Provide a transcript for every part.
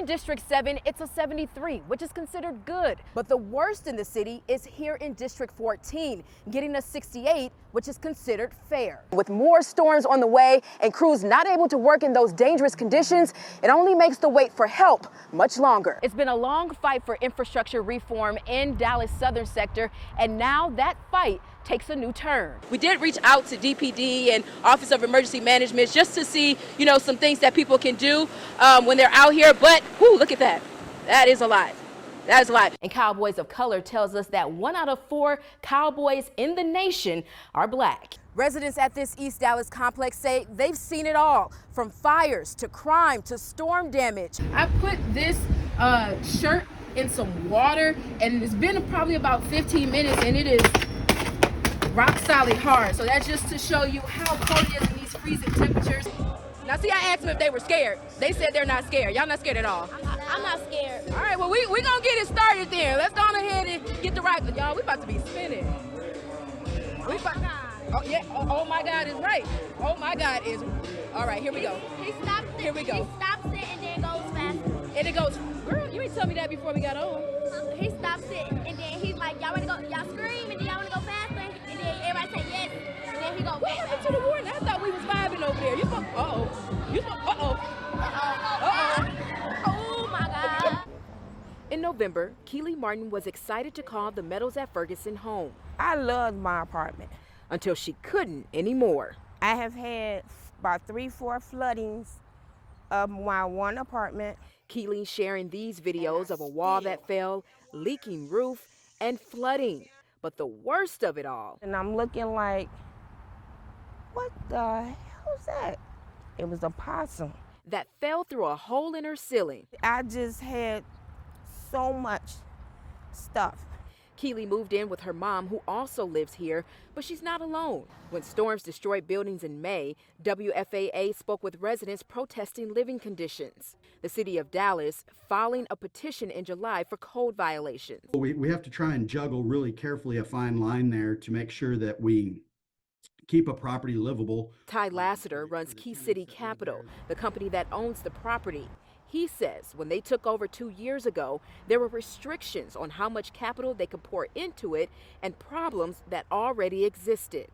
District 7, it's a 73, which is considered good. But the worst in the city is here in District 14, getting a 68, which is considered fair. With more storms on the way and crews not able to work in those dangerous conditions, it only makes the wait for help much longer. It's been a long fight for infrastructure reform in Dallas' southern sector, and now that fight takes a new turn. We did reach out to DPD and Office of Emergency Management just to see, some things that people can do when they're out here, but look at that. That is a lot. That is a lot. And Cowboys of Color tells us that 1 out of 4 cowboys in the nation are black. Residents at this East Dallas complex say they've seen it all, from fires to crime to storm damage. I put this shirt in some water, and it's been probably about 15 minutes, and it is rock solid hard. So that's just to show you how cold it is in these freezing temperatures. Now see, I asked them if they were scared. They said they're not scared. Y'all not scared at all? I'm not scared. All right, well, we gonna get it started then. Let's go on ahead and get the rifle. Y'all, we about to be spinning. Oh, yeah. Oh, my God is right. Oh, my God is. All right, here we go. He stops it. Here we go. He stops it and then goes faster. And it goes, girl, you ain't tell me that before we got on. He stops it and then he's like, y'all wanna go, y'all scream and then y'all wanna go faster. And then everybody say yes. And then he goes, what happened to the warning? I thought we was vibing over there. You spoke, oh my God. In November, Keely Martin was excited to call the Meadows at Ferguson home. I loved my apartment. Until she couldn't anymore. I have had about 3-4 floodings of my one apartment. Keely sharing these videos of a wall that fell, leaking roof, and flooding. But the worst of it all. And I'm looking like, what the hell is that? It was a possum. That fell through a hole in her ceiling. I just had so much stuff. Keely moved in with her mom, who also lives here, but she's not alone. When storms destroyed buildings in May, WFAA spoke with residents protesting living conditions. The city of Dallas filing a petition in July for code violations. We have to try and juggle really carefully a fine line there to make sure that we keep a property livable. Ty Lassiter runs Key City Capital, the company that owns the property. He says when they took over 2 years ago, there were restrictions on how much capital they could pour into it and problems that already existed.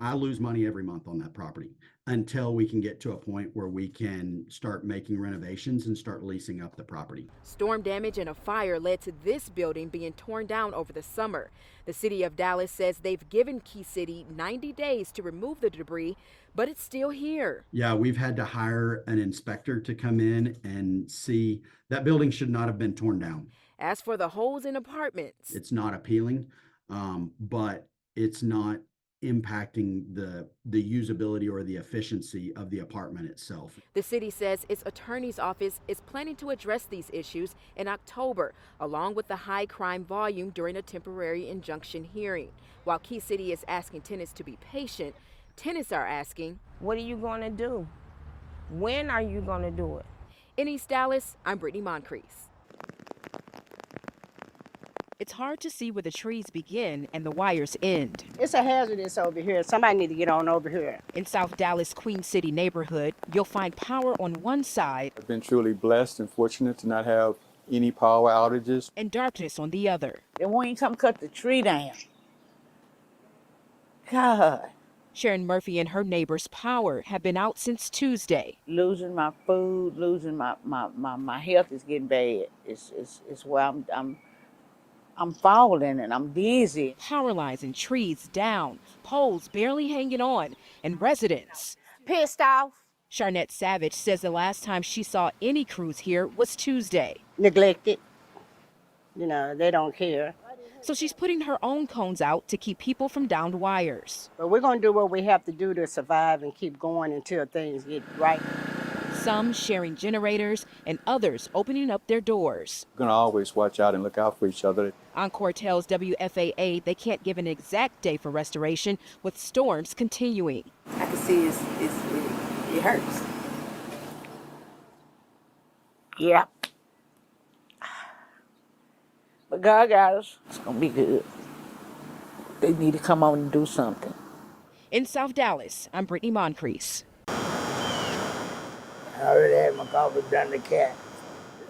I lose money every month on that property until we can get to a point where we can start making renovations and start leasing up the property. Storm damage and a fire led to this building being torn down over the summer. The city of Dallas says they've given Key City 90 days to remove the debris, but it's still here. Yeah, we've had to hire an inspector to come in and see. That building should not have been torn down. As for the holes in apartments, it's not appealing, but it's not impacting the usability or the efficiency of the apartment itself. The city says its attorney's office is planning to address these issues in October, along with the high crime volume during a temporary injunction hearing. While Key City is asking tenants to be patient, tenants are asking, what are you going to do? When are you going to do it? In East Dallas, I'm Brittani Moncrease. It's hard to see where the trees begin and the wires end. It's a hazardous over here. Somebody need to get on over here. In South Dallas' Queen City neighborhood, you'll find power on one side. I've been truly blessed and fortunate to not have any power outages. And darkness on the other. And when you come cut the tree down, God. Sharon Murphy and her neighbor's power have been out since Tuesday. Losing my food, losing my health is getting bad. It's where I'm falling and I'm dizzy. Power lines and trees down, poles barely hanging on, and residents pissed off. Sharnette Savage says the last time she saw any crews here was Tuesday. Neglected. They don't care. So she's putting her own cones out to keep people from downed wires. But we're going to do what we have to do to survive and keep going until things get right. Some sharing generators and others opening up their doors. We're going to always watch out and look out for each other. Encore tells WFAA they can't give an exact day for restoration with storms continuing. I can see it hurts. Yeah. But God got us. It's going to be good. They need to come on and do something. In South Dallas, I'm Brittani Moncrease. I already had my coffee down the cat.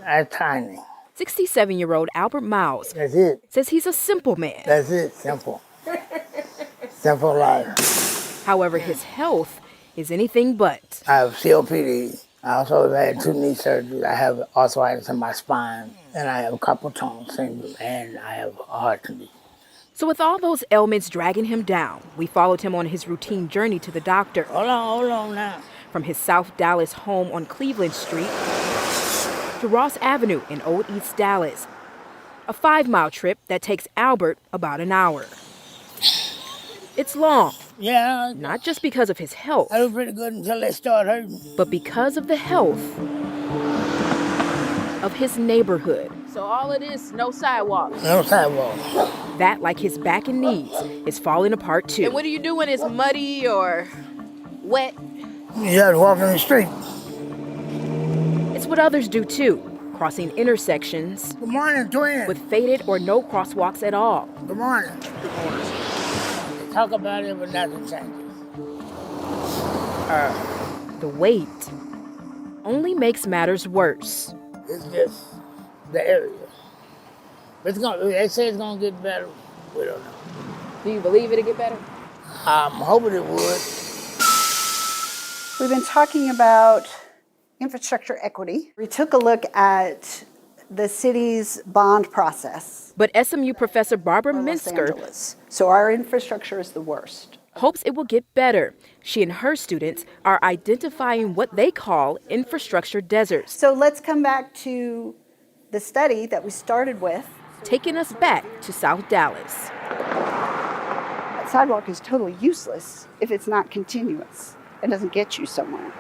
That's tiny. 67-year-old Albert Miles That's it. says he's a simple man. That's it. Simple. Simple life. However, his health is anything but. I have COPD. I also have had 2 knee surgeries. I have arthritis in my spine, and I have carpal tunnel syndrome, and I have a heart disease. So with all those ailments dragging him down, we followed him on his routine journey to the doctor. Hold on now. From his South Dallas home on Cleveland Street to Ross Avenue in Old East Dallas. A 5-mile trip that takes Albert about an hour. It's long. Yeah. Not just because of his health. I do pretty good until they start hurting. But because of the health of his neighborhood. So all of this, no sidewalks. No sidewalk. That, like his back and knees, is falling apart too. And what do you do when it's muddy or wet? You just walk in the street. It's what others do too, crossing intersections. Good morning, twin. With faded or no crosswalks at all. Good morning. Talk about it, but nothing changes. The wait only makes matters worse. It's just the area. They say it's gonna get better. We don't know. Do you believe it'll get better? I'm hoping it would. We've been talking about infrastructure equity. We took a look at the city's bond process. But SMU professor Barbara Minsker So our infrastructure is the worst. Hopes it will get better. She and her students are identifying what they call infrastructure deserts. So let's come back to the study that we started with. Taking us back to South Dallas. A sidewalk is totally useless if it's not continuous. It doesn't get you somewhere.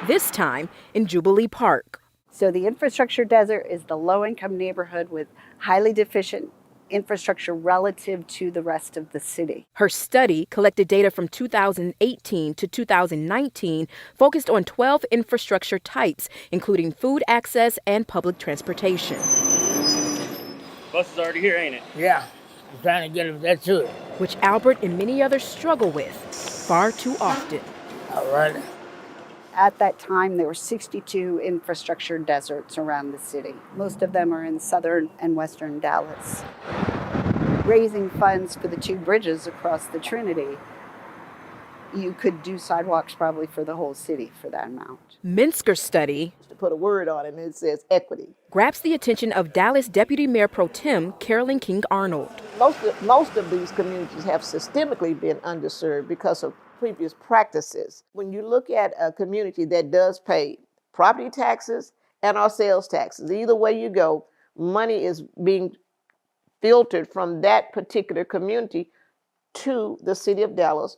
This time in Jubilee Park. So the infrastructure desert is the low-income neighborhood with highly deficient infrastructure relative to the rest of the city. Her study collected data from 2018 to 2019, focused on 12 infrastructure types, including food access and public transportation. Bus is already here, ain't it? Yeah, I'm trying to get them that too. Which Albert and many others struggle with far too often. All right. At that time, there were 62 infrastructure deserts around the city. Most of them are in southern and western Dallas. Raising funds for the 2 bridges across the Trinity, you could do sidewalks probably for the whole city for that amount. Minsker's study, to put a word on it, and it says equity, grabs the attention of Dallas Deputy Mayor Pro Tem Carolyn King Arnold. Most of these communities have systemically been underserved because of previous practices. When you look at a community that does pay property taxes and our sales taxes, either way you go, money is being filtered from that particular community to the city of Dallas,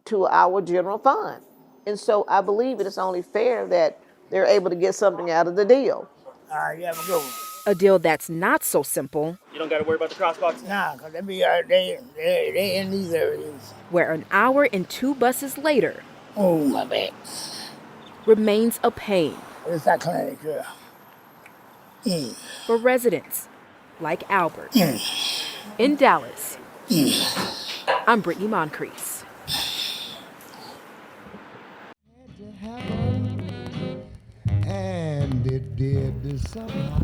to our general fund. And so I believe it is only fair that they're able to get something out of the deal. All right, you have a good one. A deal that's not so simple. You don't got to worry about the crosswalks? Nah, because they in these areas. Where an hour and 2 buses later, oh, my back, remains a pain. It's that clinic, yeah. For residents like Albert. In Dallas, I'm Brittani Moncrease. And it did somehow.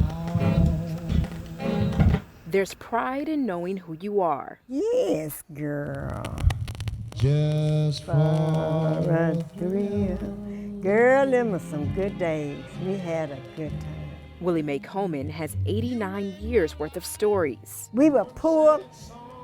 There's pride in knowing who you are. Yes, girl. Just for a thrill. Girl, them were some good days. We had a good time. Willie Mae Coleman has 89 years worth of stories. We were poor.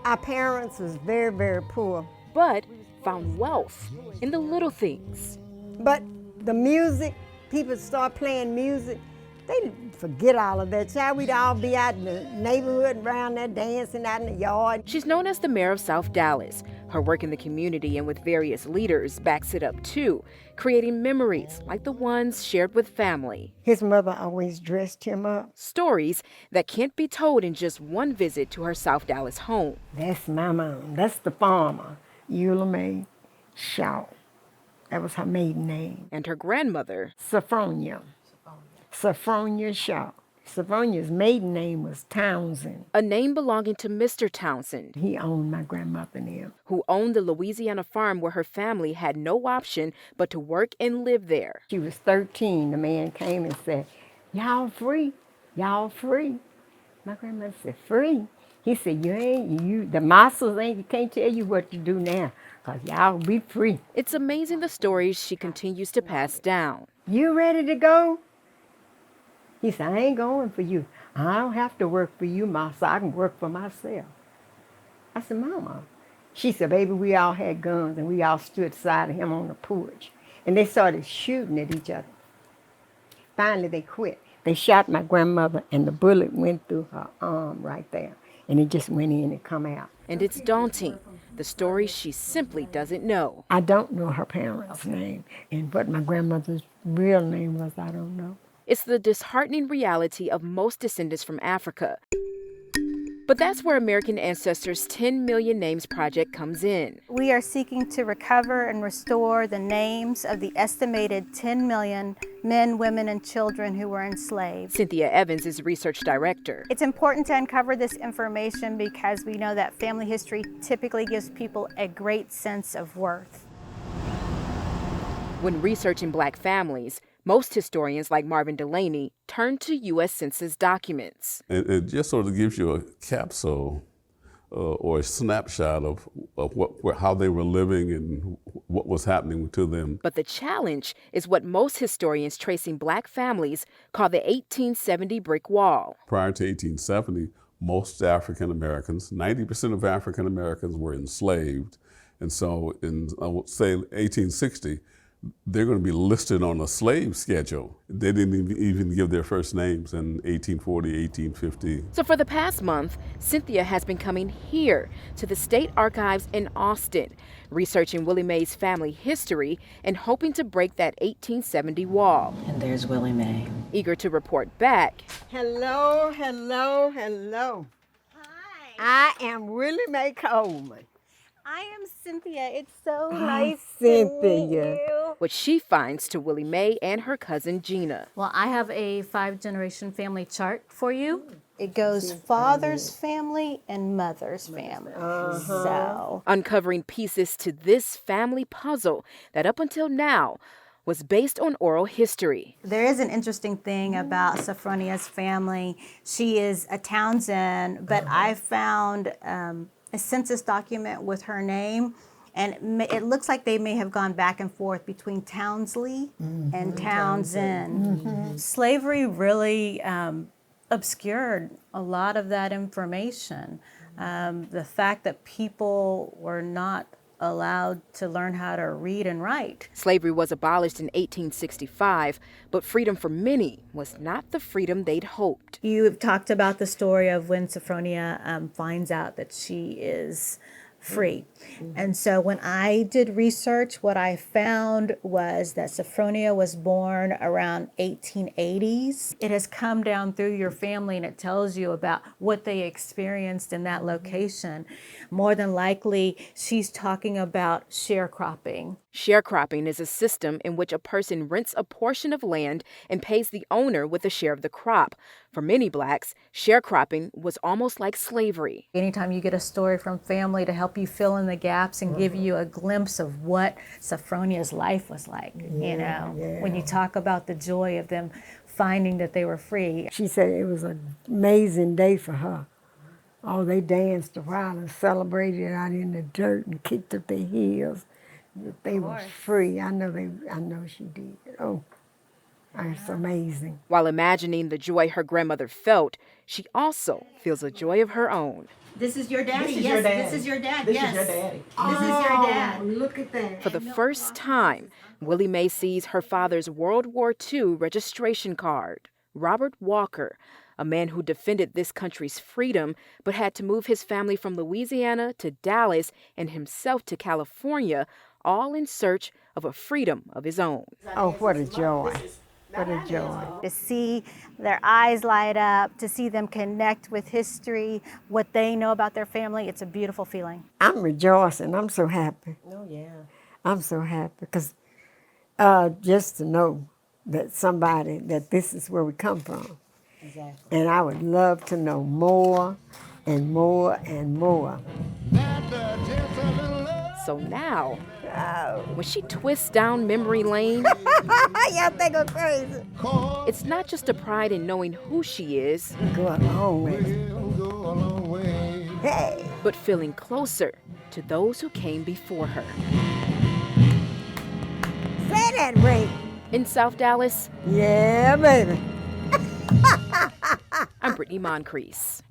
Our parents was very, very poor. But found wealth in the little things. But the music, people start playing music, they forget all of that. Child, we'd all be out in the neighborhood around there dancing out in the yard. She's known as the mayor of South Dallas. Her work in the community and with various leaders backs it up too, creating memories like the ones shared with family. His mother always dressed him up. Stories that can't be told in just one visit to her South Dallas home. That's my mom. That's the farmer, Eula Mae Shaw. That was her maiden name. And her grandmother, Sophronia Shaw. Sophronia's maiden name was Townsend. A name belonging to Mr. Townsend. He owned my grandmother now. Who owned the Louisiana farm where her family had no option but to work and live there. She was 13. The man came and said, y'all free, y'all free. My grandmother said, free? He said, the masters can't tell you what to do now, because y'all be free. It's amazing the stories she continues to pass down. You ready to go? He said, I ain't going for you. I don't have to work for you, master. I can work for myself. I said, Mama. She said, baby, we all had guns, and we all stood beside of him on the porch. And they started shooting at each other. Finally, they quit. They shot my grandmother, and the bullet went through her arm right there. And it just went in and come out. And it's daunting, the stories she simply doesn't know. I don't know her parents' name, and what my grandmother's real name was, I don't know. It's the disheartening reality of most descendants from Africa. But that's where American Ancestors' 10 Million Names Project comes in. We are seeking to recover and restore the names of the estimated 10 million men, women, and children who were enslaved. Cynthia Evans is research director. It's important to uncover this information because we know that family history typically gives people a great sense of worth. When researching Black families, most historians like Marvin Delaney turn to U.S. Census documents. It just sort of gives you a capsule or a snapshot of how they were living and what was happening to them. But the challenge is what most historians tracing Black families call the 1870 brick wall. Prior to 1870, most African Americans, 90% of African Americans were enslaved. And so in, I would say, 1860, they're going to be listed on a slave schedule. They didn't even give their first names in 1840, 1850. So for the past month, Cynthia has been coming here to the State Archives in Austin, researching Willie Mae's family history and hoping to break that 1870 wall. And there's Willie Mae. Eager to report back. Hello, hello, hello. Hi. I am Willie Mae Coleman. I am Cynthia. It's so nice to meet you. What she finds to Willie Mae and her cousin Gina. Well, I have a 5-generation family chart for you. It goes father's family and mother's family. So uncovering pieces to this family puzzle that up until now was based on oral history. there is an interesting thing about Sophronia's family. She is a Townsend, but I found a census document with her name, and it looks like they may have gone back and forth between Townsley and Townsend. Slavery really obscured a lot of that information. The fact that people were not allowed to learn how to read and write. Slavery was abolished in 1865, but freedom for many was not the freedom they'd hoped. You have talked about the story of when Sophronia finds out that she is free. And so when I did research, what I found was that Sophronia was born around 1880s. It has come down through your family, and it tells you about what they experienced in that location. More than likely, she's talking about sharecropping. Sharecropping is a system in which a person rents a portion of land and pays the owner with a share of the crop. For many Blacks, sharecropping was almost like slavery. Anytime you get a story from family to help you fill in the gaps and give you a glimpse of what Sophronia's life was like, when you talk about the joy of them finding that they were free. She said it was an amazing day for her. Oh, they danced a while and celebrated out in the dirt and kicked up their heels. They were free. I know she did. Oh, it's amazing. While imagining the joy her grandmother felt, she also feels a joy of her own. This is your daddy. This is yes, your daddy. this is your dad. This yes. is your daddy. This is your dad. Look at that. For the first time, Willie Mae sees her father's World War II registration card. Robert Walker, a man who defended this country's freedom but had to move his family from Louisiana to Dallas and himself to California, all in search of a freedom of his own. Oh, what a joy. What a joy. To see their eyes light up, to see them connect with history, what they know about their family, it's a beautiful feeling. I'm rejoicing. I'm so happy. Oh, yeah. I'm so happy because just to know that that this is where we come from. Exactly. And I would love to know more and more and more. So now, When she twists down memory lane, Y'all think I'm crazy. it's not just a pride in knowing who she is, Go a long way. Hey. but feeling closer to those who came before her. Say that, Ray. In South Dallas, Yeah, baby. I'm Brittani Moncrease.